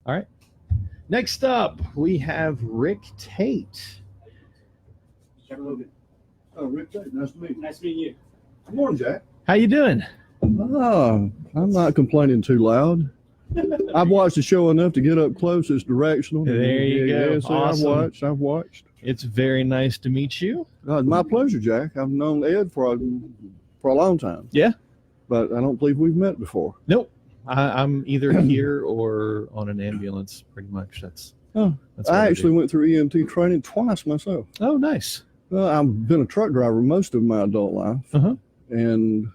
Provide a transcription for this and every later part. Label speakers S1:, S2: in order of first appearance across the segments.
S1: All right. Next up, we have Rick Tate.
S2: Oh, Rick Tate, nice to meet you.
S3: Nice meeting you.
S2: Good morning, Jack.
S1: How you doing?
S2: I'm not complaining too loud. I've watched the show enough to get up close. It's directional.
S1: There you go.
S2: See,
S1: Awesome.
S2: I've watched.
S1: It's very nice to meet you.
S2: My pleasure, Jack. I've known Ed for a long time.
S1: Yeah.
S2: But I don't believe we've met before.
S1: Nope. I'm either here or on an ambulance, pretty much. That's
S2: I actually went through EMT training twice myself.
S1: Oh, nice.
S2: I've been a truck driver most of my adult life. And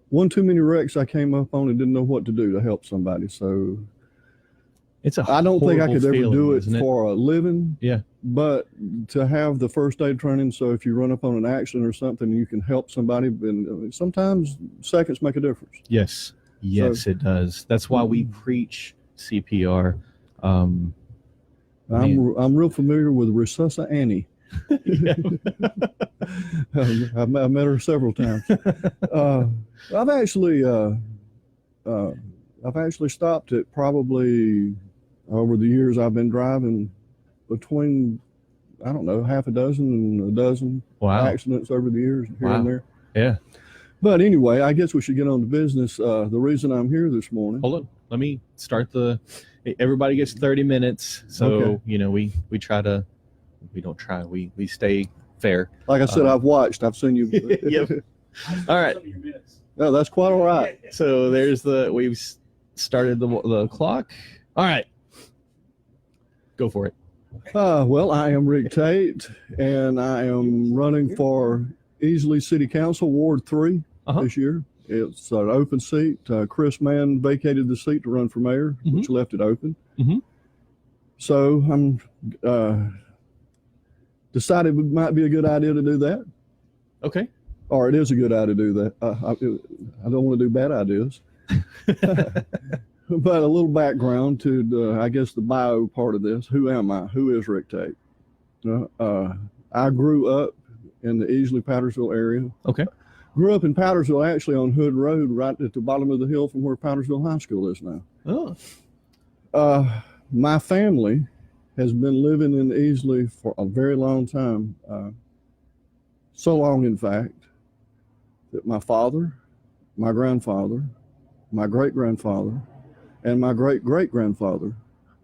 S2: one too many wrecks I came up on and didn't know what to do to help somebody. So I don't think I could ever do it for a living.
S1: Yeah.
S2: But to have the first aid training, so if you run up on an accident or something, you can help somebody. And sometimes seconds make a difference.
S1: Yes. Yes, it does. That's why we preach CPR. I'm
S2: real familiar with Resusci Annie. I've met her several times. I've actually stopped at probably over the years I've been driving between, I don't know, half a dozen and a dozen accidents over the years here and there.
S1: Yeah.
S2: But anyway, I guess we should get on to business. The reason I'm here this morning.
S1: Hold on. Let me start everybody gets 30 minutes. So,
S2: okay.
S1: We try to, we don't try, we stay fair.
S2: Like I said, I've watched, I've seen you.
S1: Yep. All right.
S2: No, that's quite all right.
S1: So we've started the clock. All right. Go for it.
S2: Well, I am Rick Tate, and I am running for Easley City Council, Ward 3 this year. It's an open seat. Chris Mann vacated the seat to run for mayor, which left it open. So I'm decided it might be a good idea to do that.
S1: Okay.
S2: Or it is a good idea to do that. I don't want to do bad ideas. But a little background to, I guess, the bio part of this. Who am I? Who is Rick Tate? I grew up in the Easley-Powdersville area.
S1: Okay.
S2: Grew up in Powdersville, actually on Hood Road, right at the bottom of the hill from where Powdersville High School is now.
S1: Oh.
S2: My family has been living in Easley for a very long time. So long, in fact, that my father, my grandfather, my great-grandfather, and my great-great-grandfather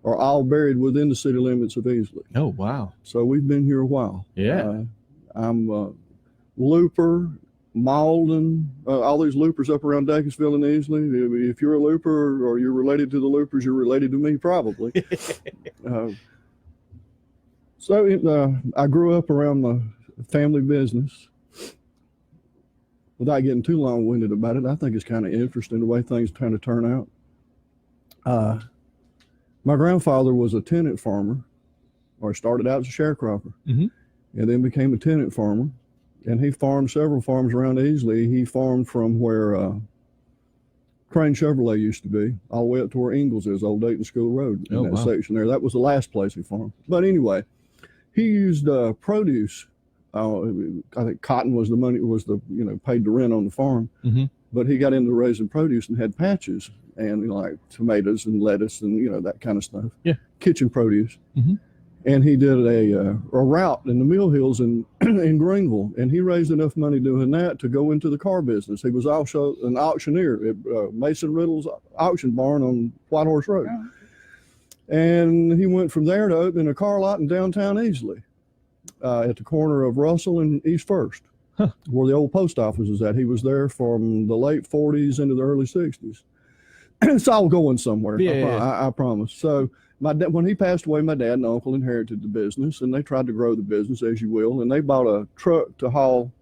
S2: are all buried within the city limits of Easley.
S1: Oh, wow.
S2: So we've been here a while.
S1: Yeah.
S2: I'm Looper, Malden, all these loopers up around Dacusville and Easley. If you're a looper or you're related to the loopers, you're related to me probably. So I grew up around the family business. Without getting too long-winded about it, I think it's kind of interesting the way things kind of turn out. My grandfather was a tenant farmer, or started out as a sharecropper, and then became a tenant farmer. And he farmed several farms around Easley. He farmed from where Crane Chevrolet used to be, all the way up to where Ingalls is, Old Dayton School Road, in that section there. That was the last place he farmed. But anyway, he used produce. I think cotton was the money, paid the rent on the farm. But he got into raising produce and had patches and like tomatoes and lettuce and that kind of stuff.
S1: Yeah.
S2: Kitchen produce. And he did a route in the Mill Hills in Greenville, and he raised enough money doing that to go into the car business. He was also an auctioneer at Mason Riddle's auction barn on White Horse Road. And he went from there to opening a car lot in downtown Easley at the corner of Russell and East First, where the old post office is at. He was there from the late 40s into the early 60s. It's all going somewhere, I promise. So when he passed away, my dad and uncle inherited the business, and they tried to grow the business, as you will, and they bought a truck to haul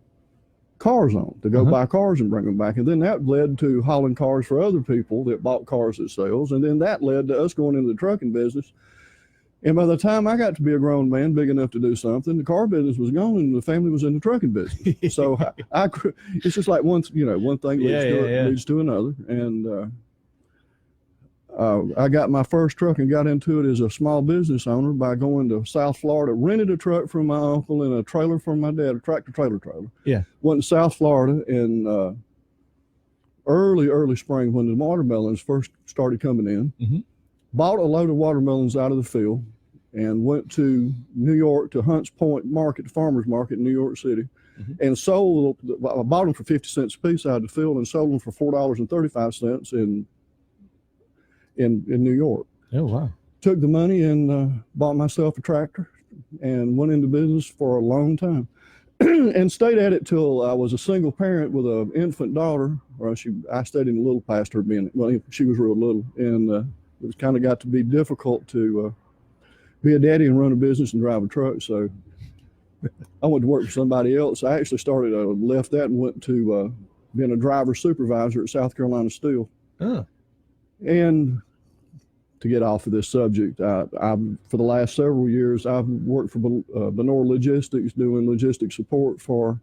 S2: cars on, to go buy cars and bring them back. And then that led to hauling cars for other people that bought cars themselves, and then that led to us going into the trucking business. And by the time I got to be a grown man, big enough to do something, the car business was gone, and the family was in the trucking business. So it's just like one thing leads to another, and I got my first truck and got into it as a small business owner by going to South Florida, rented a truck from my uncle and a trailer from my dad, a tractor-trailer trailer.
S1: Yeah.
S2: Went to South Florida in early spring when the watermelons first started coming in. bought a load of watermelons out of the field and went to New York to Hunts Point Market, farmers market in New York City, and sold. I bought them for 50 cents a piece out of the field and sold them for $4.35 in New York.
S1: Oh, wow.
S2: Took the money and bought myself a tractor and went into business for a long time. And stayed at it till I was a single parent with an infant daughter. I stayed in a little past her being, well, she was real little, and it kind of got to be difficult to be a daddy and run a business and drive a truck. So I went to work for somebody else. I actually left that and went to being a driver supervisor at South Carolina Steel.
S1: Oh.
S2: And to get off of this subject, I for the last several years, I've worked for Benor Logistics doing logistics support for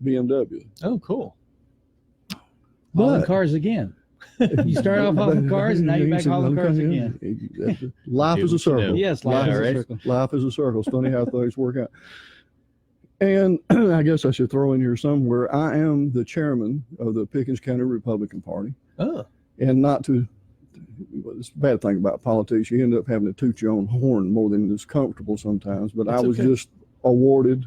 S2: BMW.
S1: Oh, cool.
S3: Hauling cars again. You start off hauling cars, and now you're back hauling cars again.
S2: Life is a circle.
S3: Yes, life is a circle.
S2: Life is a circle. It's funny how things work out. And I guess I should throw in here somewhere, I am the chairman of the Pickens County Republican Party.
S1: Oh.
S2: And not to, it's a bad thing about politics, you end up having to toot your own horn more than is comfortable sometimes. But I was just awarded,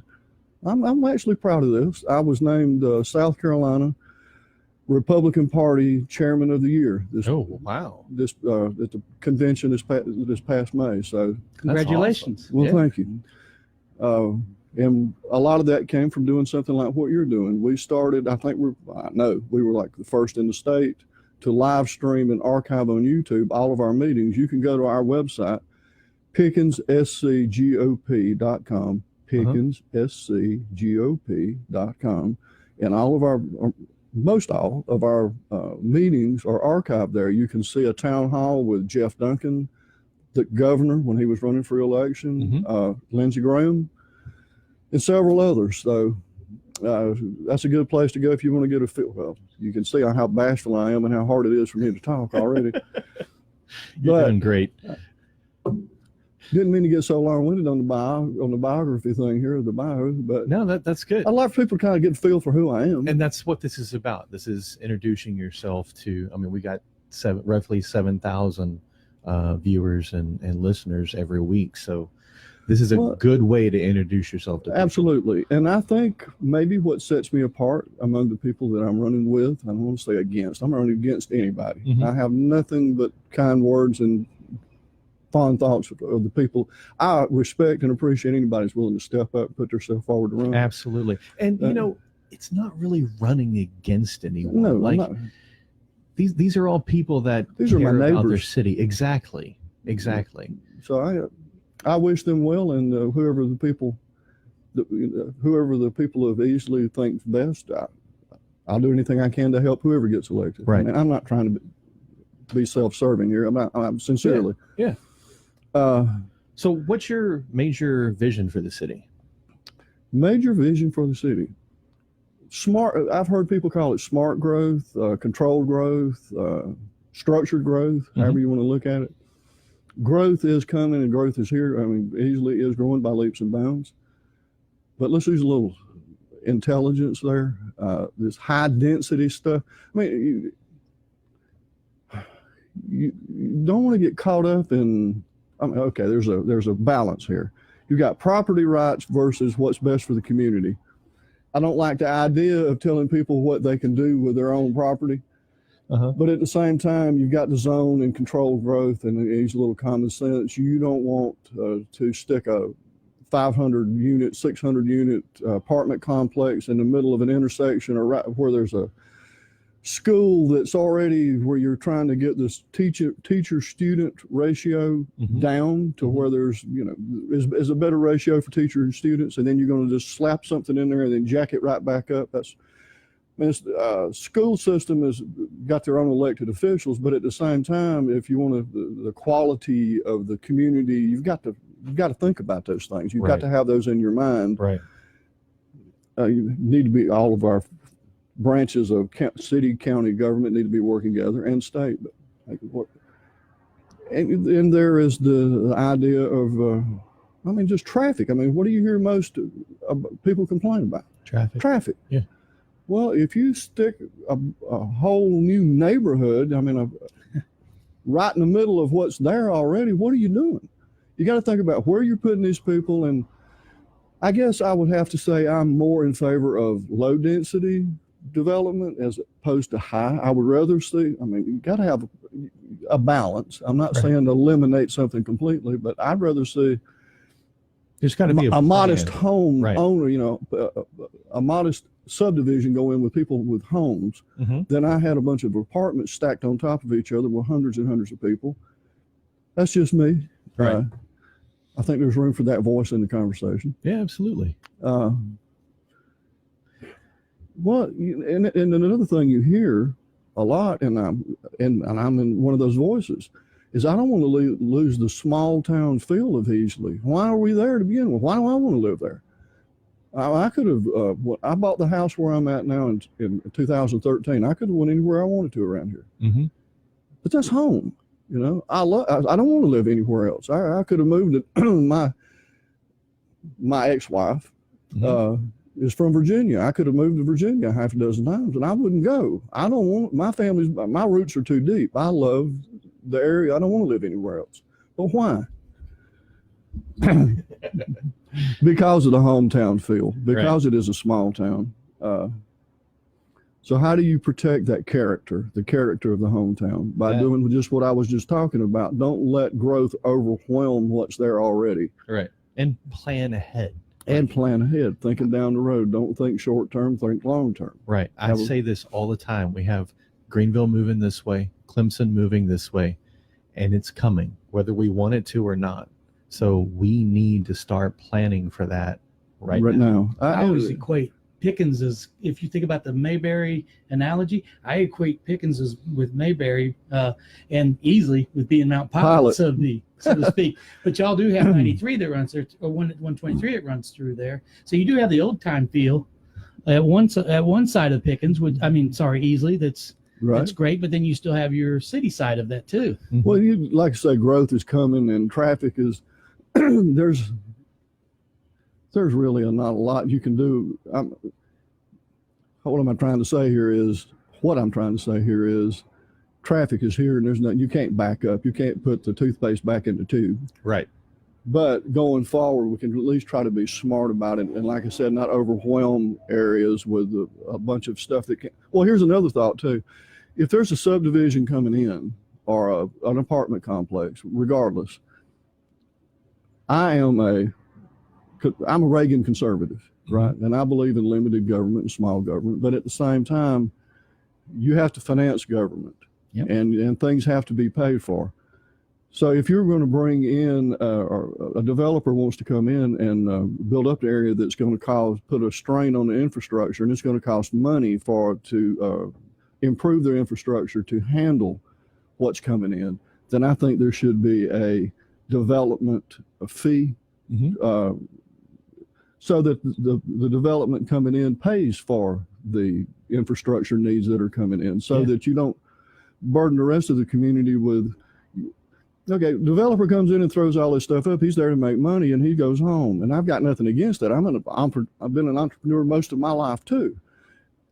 S2: I'm actually proud of this. I was named South Carolina Republican Party Chairman of the Year.
S1: Wow.
S2: This at the convention this past May. So
S3: Congratulations.
S1: Awesome.
S2: well, thank you. And a lot of that came from doing something like what you're doing. We started, we were like the first in the state to live stream and archive on YouTube all of our meetings. You can go to our website, PickensSCGOP.com, PickensSCGOP.com, and most all of our meetings are archived there. You can see a town hall with Jeff Duncan, the governor when he was running for election, Lindsey Graham, and several others. So that's a good place to go if you want to get a feel. Well, you can see how bashful I am and how hard it is for me to talk already.
S1: You're doing great.
S2: Didn't mean to get so long-winded on the biography thing here, the bio, but
S1: no, that's good.
S2: I'd like for people to kind of get a feel for who I am.
S1: And that's what this is about. This is introducing yourself to, we got roughly 7,000 viewers and listeners every week. So this is a good way to introduce yourself to people.
S2: Absolutely. And I think maybe what sets me apart among the people that I'm running with, I don't want to say against, I'm running against anybody. I have nothing but kind words and fond thoughts of the people. I respect and appreciate anybody who's willing to step up, put themselves forward to run.
S1: Absolutely. And it's not really running against anyone.
S2: No,
S1: like these are all people that
S2: these
S1: care
S2: are my
S1: about their
S2: neighbors.
S1: City. Exactly.
S2: So I wish them well, and whoever the people of Easley thinks best, I'll do anything I can to help whoever gets elected.
S1: Right.
S2: I mean, I'm not trying to be self-serving here. I'm sincerely.
S1: Yeah. So what's your major vision for the city?
S2: Major vision for the city. Smart. I've heard people call it smart growth, controlled growth, structured growth, however you want to look at it. Growth is coming and growth is here. Easley is growing by leaps and bounds. But let's use a little intelligence there. This high density stuff. You don't want to get caught up in, there's a balance here. You got property rights versus what's best for the community. I don't like the idea of telling people what they can do with their own property. But at the same time, you've got the zone and control growth and use a little common sense. You don't want to stick a 500 unit, 600 unit apartment complex in the middle of an intersection or right where there's a school that's already where you're trying to get this teacher student ratio down to where there's is a better ratio for teacher and students, and then you're going to just slap something in there and then jack it right back up. School system has got their own elected officials, but at the same time, if you want the quality of the community, you've got to think about those things. You've got to have those in your mind.
S1: Right.
S2: You need to be, all of our branches of city, county government need to be working together, and state. And there is the idea of, just traffic. What do you hear most people complain about? Traffic.
S1: Yeah.
S2: Well, if you stick a whole new neighborhood, right in the middle of what's there already, what are you doing? You got to think about where you're putting these people. And I guess I would have to say I'm more in favor of low density development as opposed to high. I would rather see, I mean, you got to have a balance. I'm not saying to eliminate something completely, but I'd rather see
S1: there's got to be
S2: a modest home owner, a modest subdivision go in with people with homes. Then I had a bunch of apartments stacked on top of each other with hundreds and hundreds of people. That's just me.
S1: Right.
S2: I think there's room for that voice in the conversation.
S1: Yeah, absolutely.
S2: Well, and another thing you hear a lot, and I'm in one of those voices, is I don't want to lose the small town feel of Easley. Why are we there to begin with? Why do I want to live there? I could have. I bought the house where I'm at now in 2013. I could have went anywhere I wanted to around here. But that's home. You know, I don't want to live anywhere else. I could have moved to my ex-wife is from Virginia. I could have moved to Virginia half a dozen times and I wouldn't go. I don't want, my roots are too deep. I love the area. I don't want to live anywhere else. But why? Because of the hometown feel, because it is a small town. So how do you protect that character, the character of the hometown? By doing just what I was just talking about. Don't let growth overwhelm what's there already.
S1: Right. And plan ahead.
S2: And plan ahead, thinking down the road. Don't think short term, think long term.
S1: Right. I say this all the time. We have Greenville moving this way, Clemson moving this way, and it's coming, whether we want it to or not. So we need to start planning for that right now.
S3: I always equate Pickens as, if you think about the Mayberry analogy, I equate Pickens as with Mayberry and Easley with being Mount Pilot. So to speak. But y'all do have 93 that runs there, or 123 that runs through there. So you do have the old time feel at one side of Pickens. Easley. That's great. But then you still have your city side of that too.
S2: Well, you like to say growth is coming and traffic is there's really not a lot you can do. What I'm trying to say here is traffic is here and there's nothing, you can't back up. You can't put the toothpaste back in the tube.
S1: Right.
S2: But going forward, we can at least try to be smart about it. And like I said, not overwhelm areas with a bunch of stuff that can. Well, here's another thought too. If there's a subdivision coming in or an apartment complex, regardless, I'm a Reagan conservative, right? And I believe in limited government and small government, but at the same time, you have to finance government.
S3: Yep.
S2: And things have to be paid for. So if you're going to bring in, or a developer wants to come in and build up the area that's going to put a strain on the infrastructure, and it's going to cost money to improve their infrastructure to handle what's coming in, then I think there should be a development fee so that the development coming in pays for the infrastructure needs that are coming in, so that you don't burden the rest of the community with, okay, developer comes in and throws all this stuff up, he's there to make money and he goes home. And I've got nothing against that. I've been an entrepreneur most of my life too.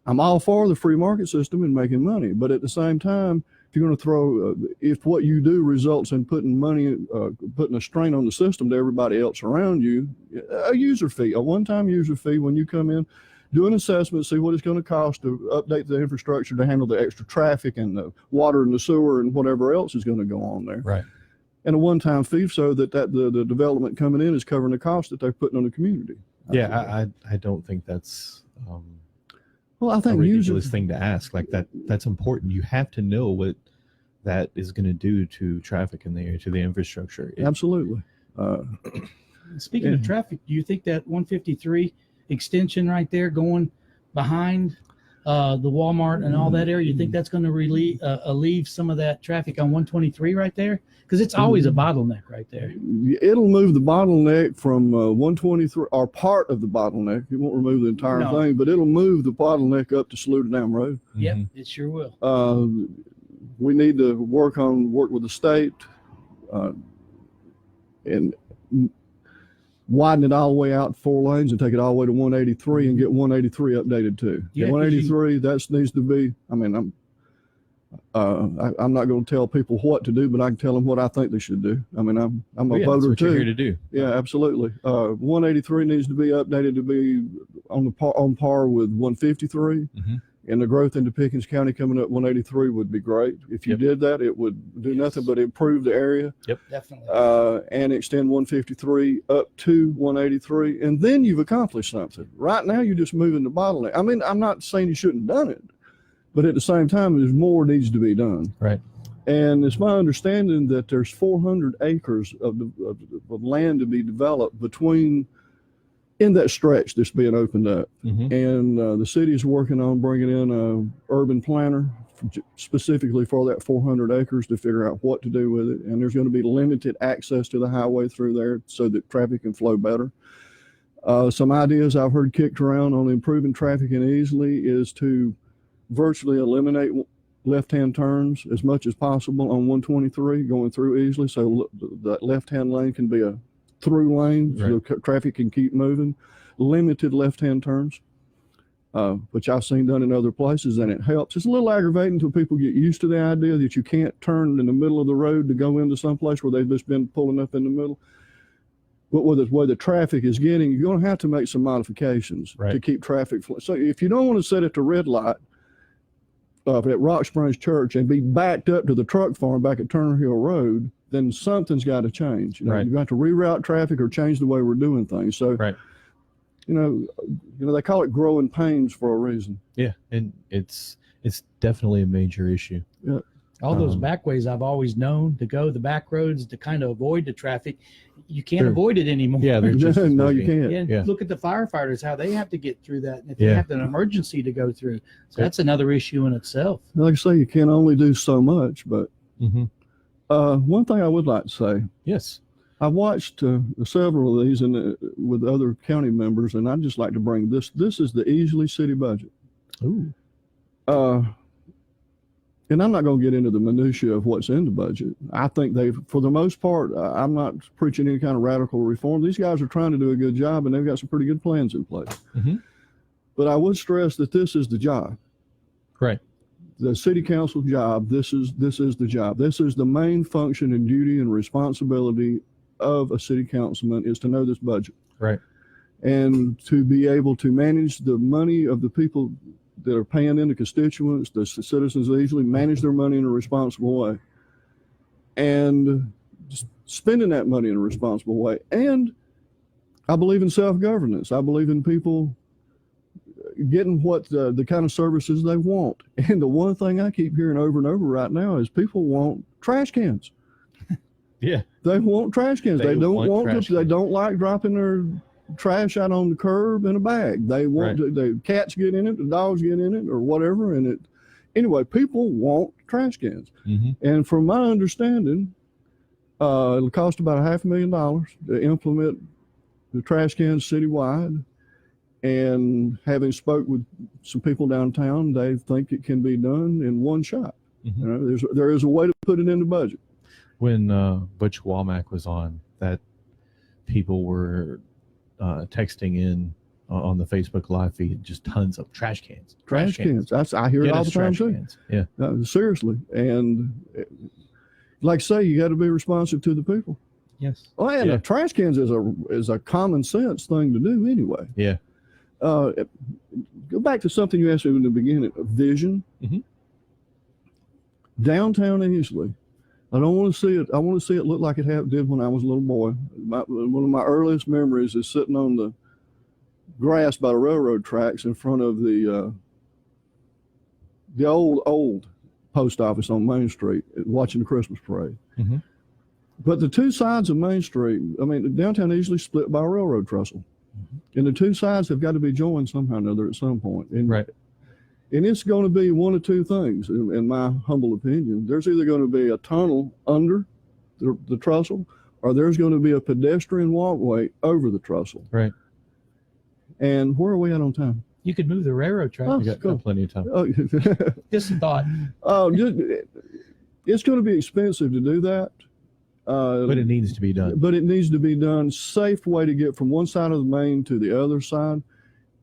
S2: I'm all for the free market system and making money, but at the same time, if you're going to throw, if what you do results in putting a strain on the system to everybody else around you, a user fee, a one-time user fee when you come in, do an assessment, see what it's going to cost to update the infrastructure to handle the extra traffic and the water and the sewer and whatever else is going to go on there.
S1: Right.
S2: And a one-time fee so that the development coming in is covering the cost that they're putting on the community.
S1: I don't think that's
S2: well, I think
S1: a ridiculous thing to ask. Like that's important. You have to know what that is going to do to traffic in the area, to the infrastructure.
S2: Absolutely.
S3: Speaking of traffic, do you think that 153 extension right there going behind the Walmart and all that area, you think that's going to relieve some of that traffic on 123 right there? Because it's always a bottleneck right there.
S2: It'll move the bottleneck from 123, or part of the bottleneck. It won't remove the entire thing, but it'll move the bottleneck up to Saluda Dam Road.
S3: Yep, it sure will.
S2: We need to work with the state and widen it all the way out 4 lanes and take it all the way to 183 and get 183 updated too. Yeah, 183, that needs to be, I'm not going to tell people what to do, but I can tell them what I think they should do. I mean, I'm a
S1: That's
S2: voter
S1: what
S2: too.
S1: you're here to do.
S2: Yeah, absolutely. 183 needs to be updated to be on par with 153.
S1: Mm-hmm.
S2: And the growth into Pickens County coming up 183 would be great. If you did that, it would do nothing but improve the area.
S1: Yep,
S3: definitely.
S2: And extend 153 up to 183, and then you've accomplished something. Right now, you're just moving the bottleneck. I mean, I'm not saying you shouldn't have done it, but at the same time, there's more needs to be done.
S1: Right.
S2: And it's my understanding that there's 400 acres of land to be developed in that stretch that's being opened up.
S1: Mm-hmm.
S2: And the city is working on bringing in an urban planner specifically for that 400 acres to figure out what to do with it. And there's going to be limited access to the highway through there so that traffic can flow better. Some ideas I've heard kicked around on improving traffic in Easley is to virtually eliminate left-hand turns as much as possible on 123 going through Easley, so that left-hand lane can be a through lane,
S1: right.
S2: So traffic can keep moving. Limited left-hand turns, which I've seen done in other places, and it helps. It's a little aggravating until people get used to the idea that you can't turn in the middle of the road to go into someplace where they've just been pulling up in the middle. But with the way the traffic is getting, you're going to have to make some modifications to keep traffic flow. So if you don't want to sit at the red light at Rock Springs Church and be backed up to the truck farm back at Turner Hill Road, then something's got to change. You know, you've got to reroute traffic or change the way we're doing things. So, you know, they call it growing pains for a reason.
S1: Yeah, and it's definitely a major issue.
S2: Yeah.
S3: All those back ways I've always known to go, the back roads to kind of avoid the traffic, you can't avoid it anymore.
S1: Yeah, they're just
S2: no, you can't.
S3: Yeah, look at the firefighters, how they have to get through that, and if they have an emergency to go through, so that's another issue in itself.
S2: Like I say, you can only do so much, but one thing I would like to say.
S1: Yes.
S2: I watched several of these with other county members, and I'd just like to bring this. This is the Easley City budget.
S1: Ooh.
S2: And I'm not going to get into the minutiae of what's in the budget. I think for the most part, I'm not preaching any kind of radical reform. These guys are trying to do a good job, and they've got some pretty good plans in place.
S1: Mm-hmm.
S2: But I would stress that this is the job.
S1: Right.
S2: The city council job. This is the job. This is the main function and duty and responsibility of a city councilman, is to know this budget.
S1: Right.
S2: And to be able to manage the money of the people that are paying into constituents, the citizens Easley, manage their money in a responsible way, and spending that money in a responsible way. And I believe in self-governance. I believe in people getting what the kind of services they want. And the one thing I keep hearing over and over right now is people want trash cans.
S1: Yeah.
S2: They want trash cans. They don't like dropping their trash out on the curb in a bag. They want the cats get in it, the dogs get in it, or whatever. And anyway, people want trash cans.
S1: Mm-hmm.
S2: And from my understanding, it'll cost about $500,000 to implement the trash cans citywide. And having spoke with some people downtown, they think it can be done in one shot. Mm-hmm. You know, there is a way to put it in the budget.
S1: When Butch Womack was on, that people were texting in on the Facebook Live feed, just tons of trash cans.
S2: Trash cans. I hear it all the time too.
S1: Cans. Yeah.
S2: Seriously. And like I say, you got to be responsive to the people.
S3: Yes.
S2: Oh, and trash cans is a common sense thing to do anyway.
S1: Yeah.
S2: Go back to something you asked me in the beginning, vision.
S1: Mm-hmm.
S2: Downtown Easley. I don't want to see it. I want to see it look like it did when I was a little boy. One of my earliest memories is sitting on the grass by the railroad tracks in front of the old post office on Main Street, watching the Christmas parade.
S1: Mm-hmm.
S2: But the two sides of Main Street, downtown Easley split by a railroad trestle. Mm-hmm. And the two sides have got to be joined somehow or another at some point. And it's going to be one of two things, in my humble opinion. There's either going to be a tunnel under the trestle, or there's going to be a pedestrian walkway over the trestle.
S1: Right.
S2: And where are we at on time?
S3: You could move the railroad track.
S1: You got plenty of time.
S3: Just a thought.
S2: It's going to be expensive to do that.
S1: But it needs to be done.
S2: But it needs to be done. Safe way to get from one side of the main to the other side.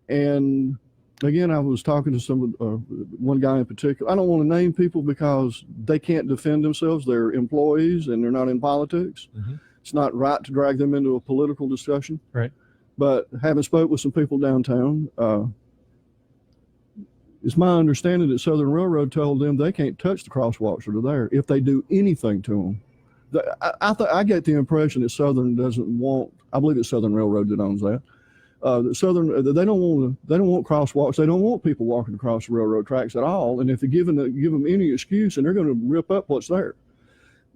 S2: And again, I was talking to one guy in particular. I don't want to name people because they can't defend themselves. They're employees and they're not in politics.
S1: Mm-hmm.
S2: It's not right to drag them into a political discussion.
S1: Right.
S2: But having spoke with some people downtown, it's my understanding that Southern Railroad told them they can't touch the crosswalks that are there if they do anything to them. I get the impression that Southern doesn't want. I believe it's Southern Railroad that owns that. Southern, they don't want crosswalks. They don't want people walking across the railroad tracks at all. And if they give them any excuse, and they're going to rip up what's there.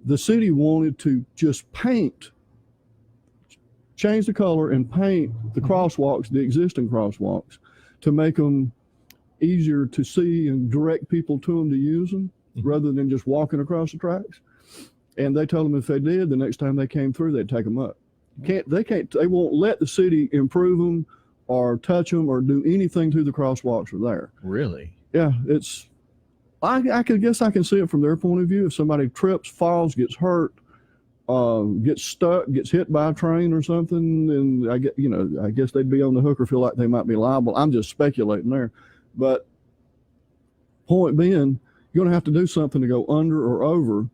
S2: The city wanted to just change the color and paint the crosswalks, the existing crosswalks, to make them easier to see and direct people to them to use them, rather than just walking across the tracks. And they told them if they did, the next time they came through, they'd take them up. They won't let the city improve them or touch them or do anything to the crosswalks are there.
S1: Really?
S2: Yeah, I guess I can see it from their point of view. If somebody trips, falls, gets hurt, gets stuck, gets hit by a train or something, and I guess they'd be on the hook or feel like they might be liable. I'm just speculating there. But point being, you're going to have to do something to go under or over,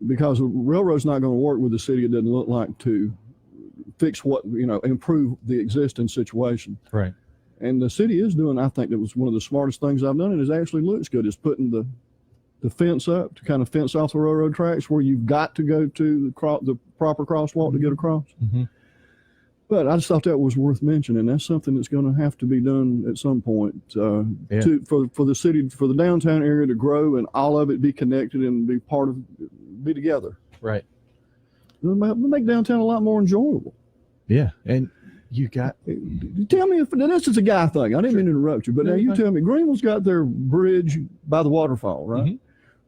S2: because the railroad's not going to work with the city, it doesn't look like, to fix improve the existing situation.
S1: Right.
S2: And the city is doing, I think that was one of the smartest things I've done, and it actually looks good, is putting the fence up to kind of fence off the railroad tracks where you've got to go to the proper crosswalk to get across.
S1: Mm-hmm.
S2: But I just thought that was worth mentioning. That's something that's going to have to be done at some point for the city, for the downtown area to grow and all of it be connected and be together.
S1: Right.
S2: It'll make downtown a lot more enjoyable.
S1: Yeah. And
S2: tell me if this is a guy thing. I didn't mean to interrupt you, but now you tell me. Greenville's got their bridge by the waterfall, right? Mm-hmm.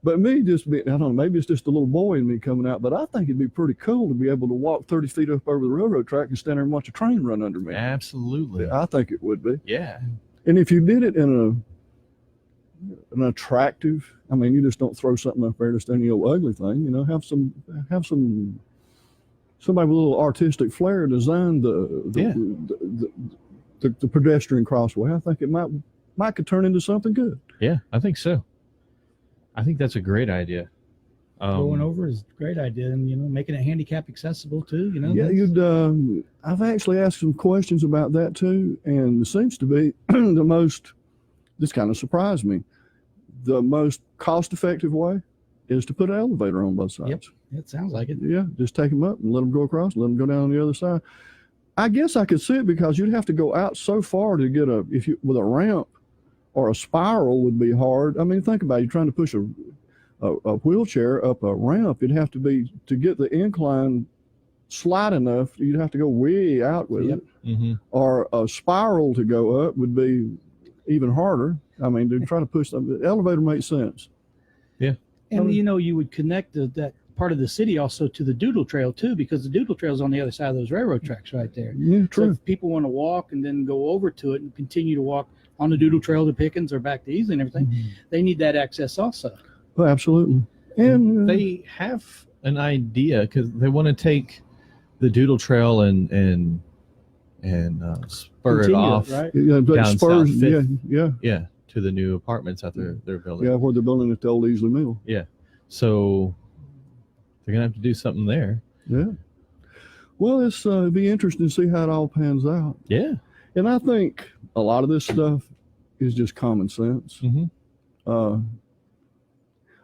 S2: But me, I don't know, maybe it's just a little boy in me coming out, but I think it'd be pretty cool to be able to walk 30 feet up over the railroad track and stand there and watch a train run under me.
S1: Absolutely.
S2: I think it would be.
S1: Yeah.
S2: And if you did it in an attractive, you just don't throw something up there just any old ugly thing, have somebody with a little artistic flair design the pedestrian crossway. I think it might could turn into something good.
S1: Yeah, I think so. I think that's a great idea.
S3: Going over is a great idea, and making it handicap accessible too.
S2: Yeah, I've actually asked some questions about that too, and it seems to be this kind of surprised me. The most cost-effective way is to put an elevator on both sides.
S3: Yep, it sounds like it.
S2: Yeah, just take them up and let them go across, and let them go down on the other side. I guess I could see it because you'd have to go out so far to get with a ramp. Or a spiral would be hard. Think about it. You're trying to push a wheelchair up a ramp. It'd have to be, to get the incline slight enough, you'd have to go way out with it.
S1: Mm-hmm.
S2: Or a spiral to go up would be even harder. To try to push them. The elevator makes sense.
S1: Yeah.
S3: And you would connect that part of the city also to the Doodle Trail too, because the Doodle Trail is on the other side of those railroad tracks right there.
S2: Yeah, true.
S3: So if people want to walk and then go over to it and continue to walk on the Doodle Trail to Pickens or back to Easley and everything, mm-hmm. they need that access also.
S2: Oh, absolutely. And
S1: they have an idea, because they want to take the Doodle Trail and spur it off,
S3: right?
S1: Down
S2: South Fifth,
S1: yeah, to the new apartments that they're building.
S2: Yeah, where they're building at the old Easley Mill.
S1: Yeah, so they're gonna have to do something there.
S2: Yeah. Well, it'll be interesting to see how it all pans out.
S1: Yeah.
S2: And I think a lot of this stuff is just common sense.
S1: Mm-hmm.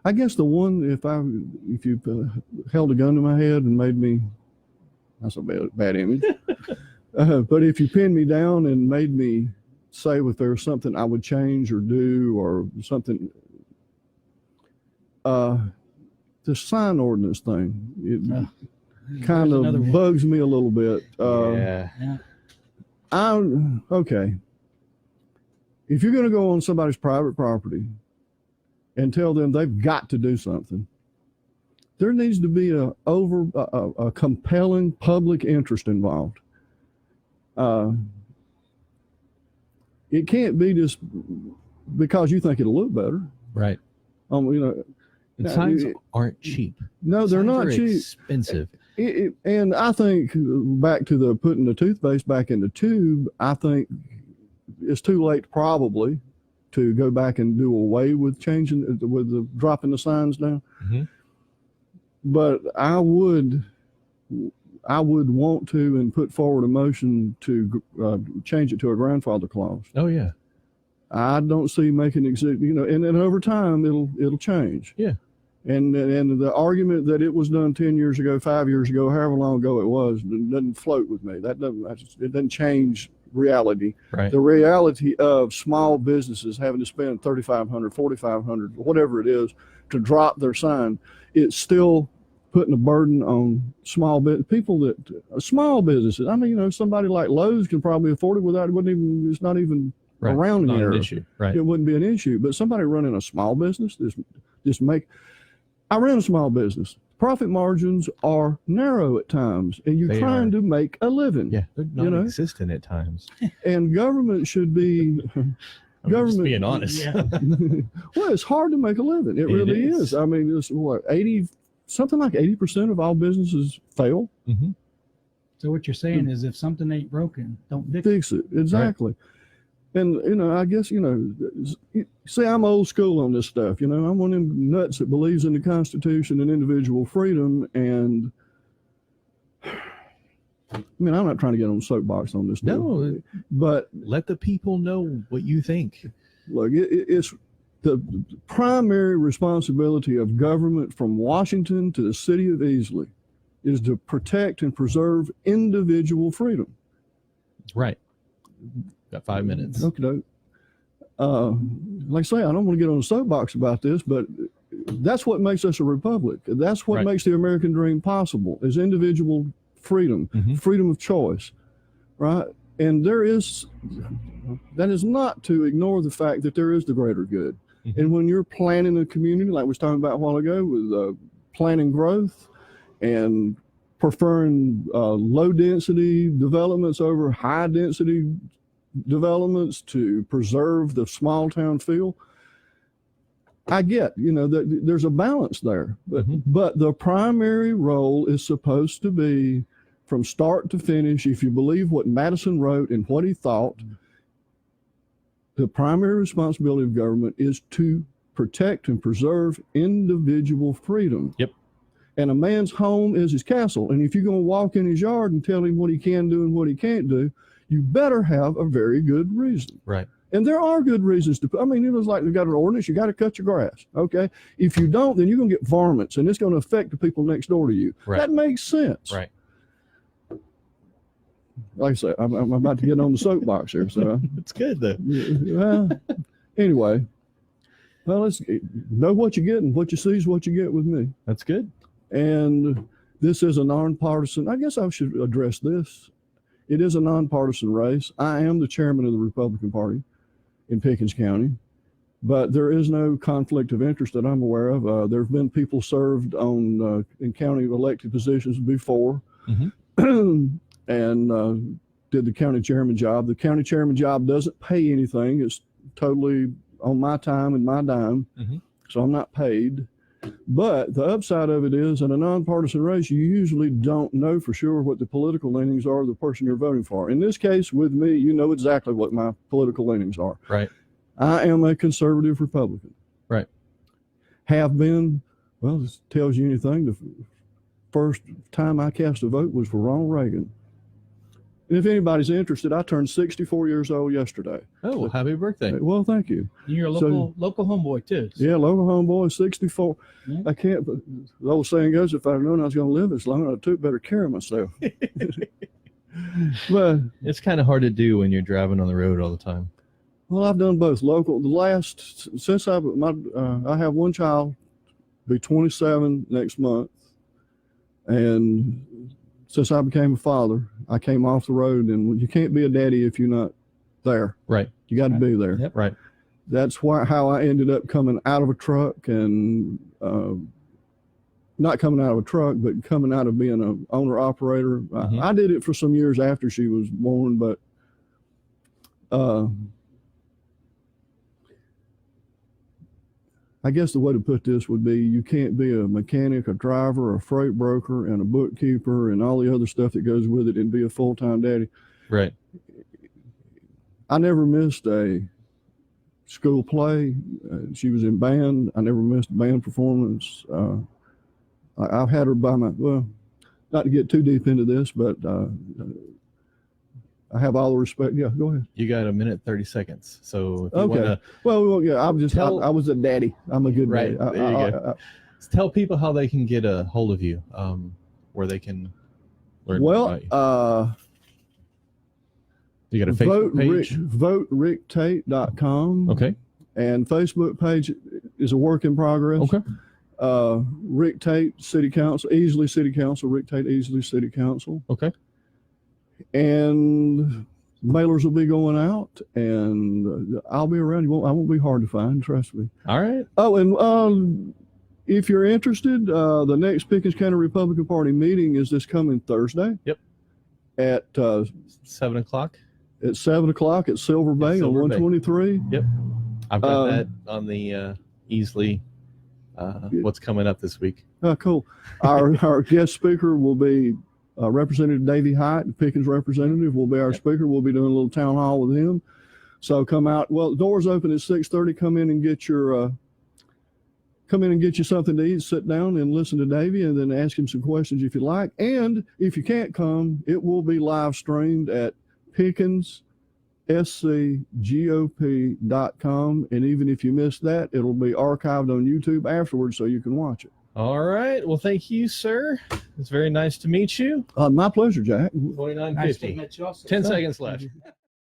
S2: I guess the one, if you held a gun to my head and made me, that's a bad image. But if you pinned me down and made me say if there was something I would change or do or something, the sign ordinance thing, it kind of bugs me a little bit.
S1: Yeah.
S2: Okay. If you're going to go on somebody's private property and tell them they've got to do something, there needs to be a compelling public interest involved. It can't be just because you think it'll look better.
S1: Right.
S2: And
S1: signs aren't cheap.
S2: No, they're not cheap.
S1: Expensive.
S2: And I think back to putting the toothpaste back in the tube, I think it's too late probably to go back and do away with dropping the signs down.
S1: Mm-hmm.
S2: But I would want to and put forward a motion to change it to a grandfather clause.
S1: Oh yeah.
S2: I don't see making and then over time it'll change.
S1: Yeah.
S2: And the argument that it was done 10 years ago, 5 years ago, however long ago it was, doesn't float with me. It doesn't change reality.
S1: Right.
S2: The reality of small businesses having to spend $3,500, $4,500, whatever it is, to drop their sign, it's still putting a burden on small businesses. I mean, somebody like Lowe's can probably afford it without it's not even
S1: right.
S2: around
S1: not
S2: here.
S1: An issue. Right.
S2: It wouldn't be an issue. But somebody running a small business, I ran a small business. Profit margins are narrow at times, and you're trying to make a living.
S1: Yeah, they're non-existent at times.
S2: And government should be.
S1: Just being honest.
S3: Yeah.
S2: Well, it's hard to make a living. It really is. I mean, it's something like 80% of all businesses fail.
S1: Mm-hmm.
S3: So what you're saying is, if something ain't broken, don't
S2: fix it. Exactly. Right. And, I guess, see, I'm old school on this stuff. I'm one of them nuts that believes in the Constitution and individual freedom. And, I mean, I'm not trying to get on the soapbox on this.
S1: No,
S2: but
S1: let the people know what you think.
S2: Look, it's the primary responsibility of government from Washington to the city of Easley is to protect and preserve individual freedom.
S1: Right. Got 5 minutes.
S2: Okay. Like I say, I don't want to get on a soapbox about this, but that's what makes us a republic. That's what makes the American dream possible, is individual freedom, freedom of choice, right? And that is not to ignore the fact that there is the greater good. Mm-hmm. And when you're planning a community, like we was talking about a while ago, with planning growth and preferring low density developments over high density developments to preserve the small town feel, I get, that there's a balance there, but the primary role is supposed to be from start to finish. If you believe what Madison wrote and what he thought, the primary responsibility of government is to protect and preserve individual freedom.
S1: Yep.
S2: And a man's home is his castle. And if you're going to walk in his yard and tell him what he can do and what he can't do, you better have a very good reason.
S1: Right.
S2: And there are good reasons to, it was like they've got an ordinance, you got to cut your grass. Okay. If you don't, then you're going to get varmints and it's going to affect the people next door to you. Right. That makes sense.
S1: Right.
S2: Like I say, I'm about to get on the soapbox here. So
S1: it's good though.
S2: Anyway, let's know what you get, and what you see is what you get with me.
S1: That's good.
S2: And this is a nonpartisan. I guess I should address this. It is a nonpartisan race. I am the chairman of the Republican Party in Pickens County, but there is no conflict of interest that I'm aware of. There have been people served on in county elected positions before, and did the county chairman job. The county chairman job doesn't pay anything. It's totally on my time and my dime, so I'm not paid. But the upside of it is, in a nonpartisan race, you usually don't know for sure what the political leanings are of the person you're voting for. In this case, with me, you know exactly what my political leanings are.
S1: Right.
S2: I am a conservative Republican.
S1: Right.
S2: Have been, well, this tells you anything. The first time I cast a vote was for Ronald Reagan. And if anybody's interested, I turned 64 years old yesterday.
S1: Oh, well, happy birthday.
S2: Well, thank you.
S3: You're a local homeboy, too. So.
S2: Yeah, local homeboy, 64. Yeah. I can't, but the old saying goes, if I'd known I was going to live as long, I took better care of myself. But
S1: it's kind of hard to do when you're driving on the road all the time.
S2: Well, I've done both. Local, since I have one child, be 27 next month. And since I became a father, I came off the road, and you can't be a daddy if you're not there.
S1: Right.
S2: You got to be there.
S1: Yep. Right.
S2: That's how I ended up coming out of a truck, and not coming out of a truck, but coming out of being an owner operator. I did it for some years after she was born, but I guess the way to put this would be, you can't be a mechanic, a driver, a freight broker, and a bookkeeper and all the other stuff that goes with it and be a full-time daddy.
S1: Right.
S2: I never missed a school play. She was in band. I never missed a band performance. I've had her by my, well, not to get too deep into this, but I have all the respect. Yeah, go ahead.
S1: You got 1 minute 30 seconds. So if you
S2: Okay.
S1: wanna,
S2: Well, yeah, I was a daddy. I'm a good
S1: right,
S2: daddy.
S1: there you go. Tell people how they can get a hold of you, where they can learn more about you. You got a Facebook page?
S2: VoteRickTate.com.
S1: Okay.
S2: And Facebook page is a work in progress.
S1: Okay.
S2: Rick Tate, City Council, Easley City Council, Rick Tate, Easley City Council.
S1: Okay.
S2: And mailers will be going out, and I'll be around. I won't be hard to find, trust me.
S1: All right.
S2: Oh, and if you're interested, the next Pickens County Republican Party meeting is this coming Thursday.
S1: Yep.
S2: At
S1: 7 o'clock.
S2: At 7 o'clock at Silver Bay on 123.
S1: Yep. I've got that on the Easley. What's coming up this week?
S2: Cool. Our guest speaker will be Representative Davey Hite, the Pickens representative, will be our speaker. We'll be doing a little town hall with him. So come out. Well, the doors open at 6:30. Come in and get you something to eat, sit down and listen to Davey, and then ask him some questions if you like. And if you can't come, it will be live streamed at PickensSCGOP.com. And even if you missed that, it'll be archived on YouTube afterwards so you can watch it.
S1: All right. Well, thank you, sir. It's very nice to meet you.
S2: My pleasure, Jack.
S1: 29:50.
S3: Nice to meet you also.
S1: 10 seconds left.